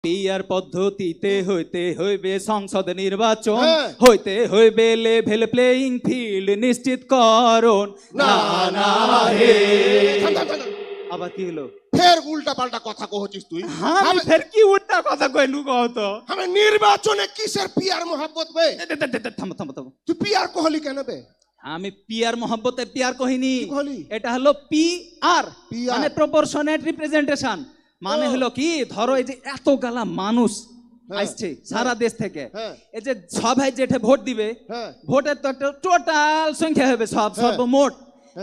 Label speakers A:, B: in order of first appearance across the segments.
A: Peer পদ্ধতিতে হইতে হইবে সংসদ নির্বাচন, হইতে হইবে লেভেল প্লেইং ফিল্ড নিশ্চিতকরণ। না না হে আবার কি হলো?
B: ফের উল্টা পাল্টা কথা কহছিস তুই।
A: আমি ফের কি উল্টা কথা কইনু কও তো?
B: আমি নির্বাচনে কিসের পিয়ার মোহাব্বত বে?
A: থামো থামো থামো,
B: তুই পিয়ার কহলি কেন বে?
A: আমি পিয়ার মোহাব্বতে পিয়ার কহিনি,
B: কহলি?
A: এটা হলো পিআর মানে প্রপোর্শনেট রিপ্রেজেন্টেশন। মানে হলো কি, ধরো এই যে এত গালা মানুষ আসছে সারা দেশ থেকে, এই যে সবাই যেটা ভোট দিবে, ভোটের তো একটা টোটাল সংখ্যা হবে, সব সর্বমোট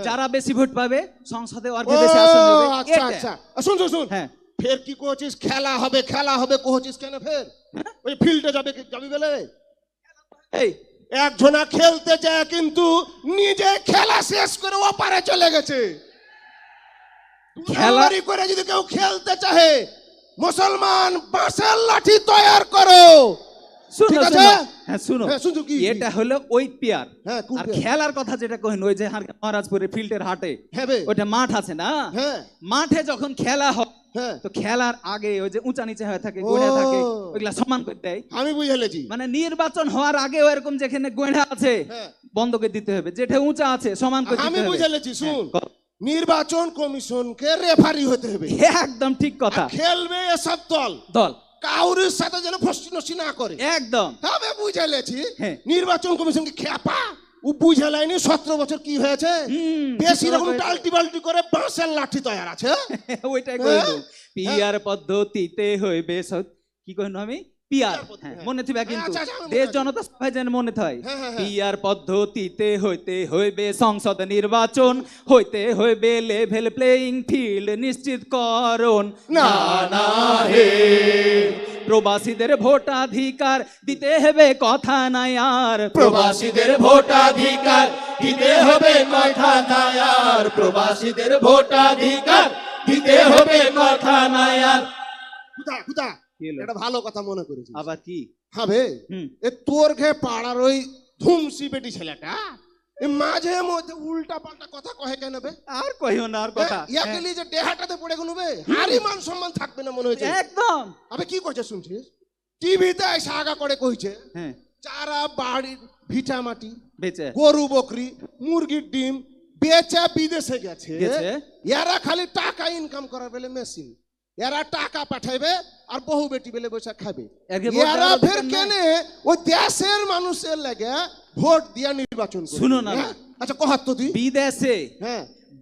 A: যারা বেশি ভোট পাবে সংসদে আর বেশি আসন হবে।
B: আচ্ছা আচ্ছা শুন শুন শুন, হ্যাঁ ফের কি কইছিস? খেলা হবে খেলা হবে কইছিস কেন? ফের ওই ফিল্ডে যাবি বলে
A: এই
B: একজনা খেলতে যায় কিন্তু নিজে খেলা শেষ করে ওপারে চলে গেছে। খেলারি করে যদি কেউ খেলতে চাহে, মুসলমান বাঁশের লাঠি তৈরি করো।
A: শুনো হ্যাঁ শুনো, এটা হলো ওই পিয়ার। আর খেলার কথা যেটা কইন, ওই যে মহারাজপুরের ফিল্ডের হাটে ওইটা মাঠ আছে না, মাঠে যখন খেলা হয় তো খেলার আগে ওই যে উঁচা নিচে হয়ে থাকে, গোড়া থাকে, ওইগুলা সমান করে দেয়।
B: আমি বুঝালেছি,
A: মানে নির্বাচন হওয়ার আগে এরকম যেখানে গোড়া আছে বন্ধ করে দিতে হবে, যেটা উঁচা আছে সমান করে দিতে হবে।
B: আমি বুঝালেছি, শুন নির্বাচন কমিশনকে রেফারি হতে হবে।
A: একদম ঠিক কথা।
B: খেলবে এসব দল কাউরির সাথে যেন ফষ্টি নষ্টি না করে।
A: একদম
B: আমি বুঝালেছি নির্বাচন কমিশনকে খেপা ও বুঝালাইনি 17 বছর কি হয়েছে, বেশি রকম টালটি বাল্টি করে বাঁশের লাঠি তৈরি আছে।
A: ওইটাই কইলো পিয়ার পদ্ধতিতে হইবে কি কইনো আমি পিয়ার, মনে থিবা কিন্তু দেশ জনতা সবাই যেন মনে থাকে। পিয়ার পদ্ধতিতে হইতে হইবে সংসদ নির্বাচন, হইতে হইবে লেভেল প্লেইং ফিল্ড নিশ্চিতকরণ। না না হে প্রবাসীদের ভোটাধিকার দিতে হবে কথা নাই আর, প্রবাসীদের ভোটাধিকার দিতে হবে কথা নাই আর, প্রবাসীদের ভোটাধিকার দিতে হবে কথা নাই আর।
B: কুদা এটা ভালো কথা মনে করেছিস।
A: আবার কি
B: হবে? এ তোর ঘে পাড়ার ওই ধুমসি বেটি ছেলেটা মাঝে মধ্যে উল্টা পাল্টা কথা কহে কেন বে?
A: আর কইও না আর কথা,
B: ইয়াকেলি যে দেহাটাতে পড়ে গেল বে, হারি মান সম্মান থাকবে না মনে হচ্ছে
A: একদম।
B: আবে কি কইছে শুনছিস? টিভিতে এসে আগা করে কইছে যারা বাড়ির ভিটা মাটি বেচে, গরু বকরি মুরগির ডিম বেচে বিদেশে গেছে, এরা খালি টাকা ইনকাম করার বেলে মেশিন, এরা টাকা পাঠাইবে আর বহু বেটি বেলে বসে খাবে। এরা ফের কেনে ওই দেশের মানুষের লাগে ভোট দিয়া নির্বাচন করে।
A: শুনো না,
B: আচ্ছা কহাত তো তুই
A: বিদেশে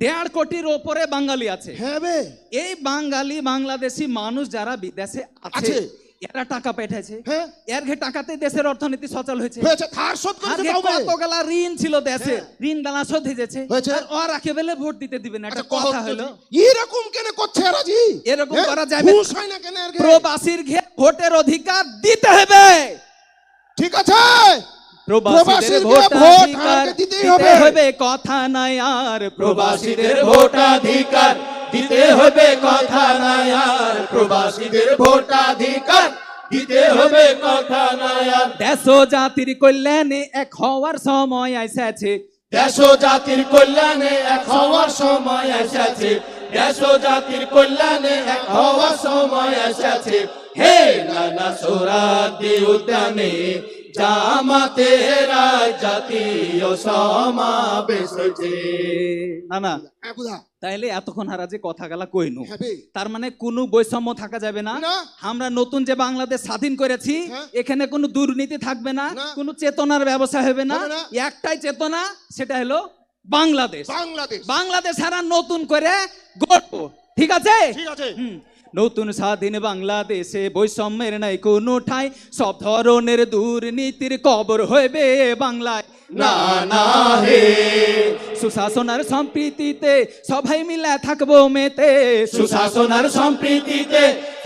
A: 1.5 কোটির উপরে বাঙালি আছে।
B: হ্যাঁ বে, এই
A: বাঙালি বাংলাদেশি মানুষ যারা বিদেশে আছে এরা টাকা পাঠাইছে, এর ঘে টাকাতে দেশের অর্থনীতি সচল হয়েছে। কতগুলা ঋণ ছিল দেশে, ঋণ গালা শোধ হয়েছে, আর ওরা কেবলে ভোট দিতে দিবে না। এটা কথা হলো
B: এরকম কেন করছে রাজি?
A: এরকম করা যাবে না। প্রবাসীর ঘে ভোটের অধিকার দিতে হবে,
B: ঠিক আছে?
A: প্রবাসীদের ভোটাধিকার দিতে হবে কথা নাই আর, প্রবাসীদের ভোটাধিকার দিতে হবে কথা নাই আর, প্রবাসীদের ভোটাধিকার দিতে হবে কথা নাই আর। দেশ ও জাতির কল্যাণে এক হওয়ার সময় এসেছে, দেশ ও জাতির কল্যাণে এক হওয়ার সময় এসেছে, দেশ ও জাতির কল্যাণে এক হওয়ার সময় এসেছে। হে নানা সোহরাওয়ার্দী উদ্যানে জামাতের জাতীয় সমাবেশ হয়েছে। না তাইলে এতক্ষণ হারা যে কথা গেলা কইনু, তার মানে কোনো বৈষম্য থাকা যাবে না। আমরা নতুন যে বাংলাদেশ স্বাধীন করেছি, এখানে কোনো দুর্নীতি থাকবে না, কোনো চেতনার ব্যবস্থা হবে না। একটাই চেতনা, সেটা হলো বাংলাদেশ। বাংলাদেশ সারা নতুন করে গড়বো, ঠিক আছে? নতুন স্বাধীন বাংলাদেশে বৈষম্যের নাই কোনো ঠাই, সব ধরনের দুর্নীতির কবর হইবে বাংলায়। না না হে সুশাসনের সম্প্রীতিতে সবাই মিলে থাকবো মেতে, সুশাসনের সম্প্রীতিতে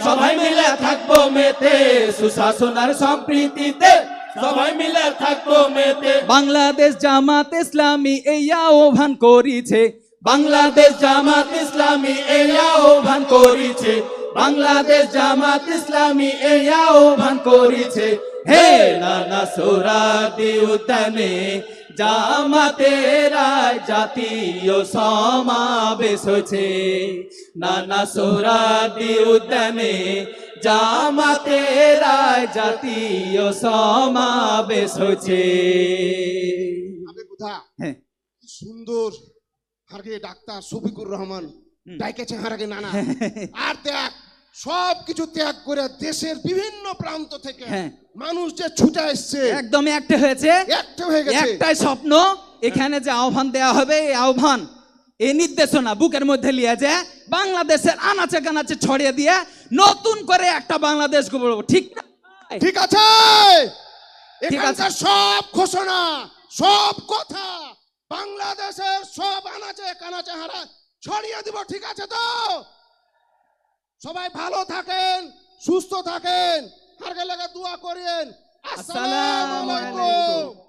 A: সবাই মিলে থাকবো মেতে, সুশাসনের সম্প্রীতিতে সবাই মিলে থাকবো মেতে। বাংলাদেশ জামাত ইসলামী এই আহ্বান করিছে, বাংলাদেশ জামাত ইসলামী এই আহ্বান করিছে, বাংলাদেশ জামাত ইসলামী এই আহ্বান করিছে। হে নানা সোহরাওয়ার্দী উদ্যানে জামাতের জাতীয় সমাবেশ হয়েছে, নানা সোহরাওয়ার্দী উদ্যানে জামাতের আজ জাতীয় সমাবেশ হচ্ছে।
B: আবে কোথা
A: হ্যাঁ
B: কি সুন্দর হারকে ডাক্তার শফিকুর রহমান ডাইকেছে হারকে নানা। আর দেখ সব কিছু ত্যাগ করে দেশের বিভিন্ন প্রান্ত থেকে মানুষ যে ছুটে এসছে,
A: একদম একটা হয়েছে,
B: একটা হয়ে গেছে,
A: একটাই স্বপ্ন। এখানে যে আহ্বান দেয়া হবে, এই আহ্বান, এই নির্দেশনা বুকের মধ্যে নিয়ে যে বাংলাদেশের আনাচে কানাচে ছড়িয়ে দিয়ে নতুন করে একটা বাংলাদেশ গড়ব। ঠিক না?
B: ঠিক আছে। এখানকার সব ঘোষণা, সব কথা বাংলাদেশের সব আনাচে কানাচে হারা ছড়িয়ে দিব। ঠিক আছে তো? সবাই ভালো থাকেন, সুস্থ থাকেন, হারকে লাগা দোয়া করেন। আসসালামু আলাইকুম।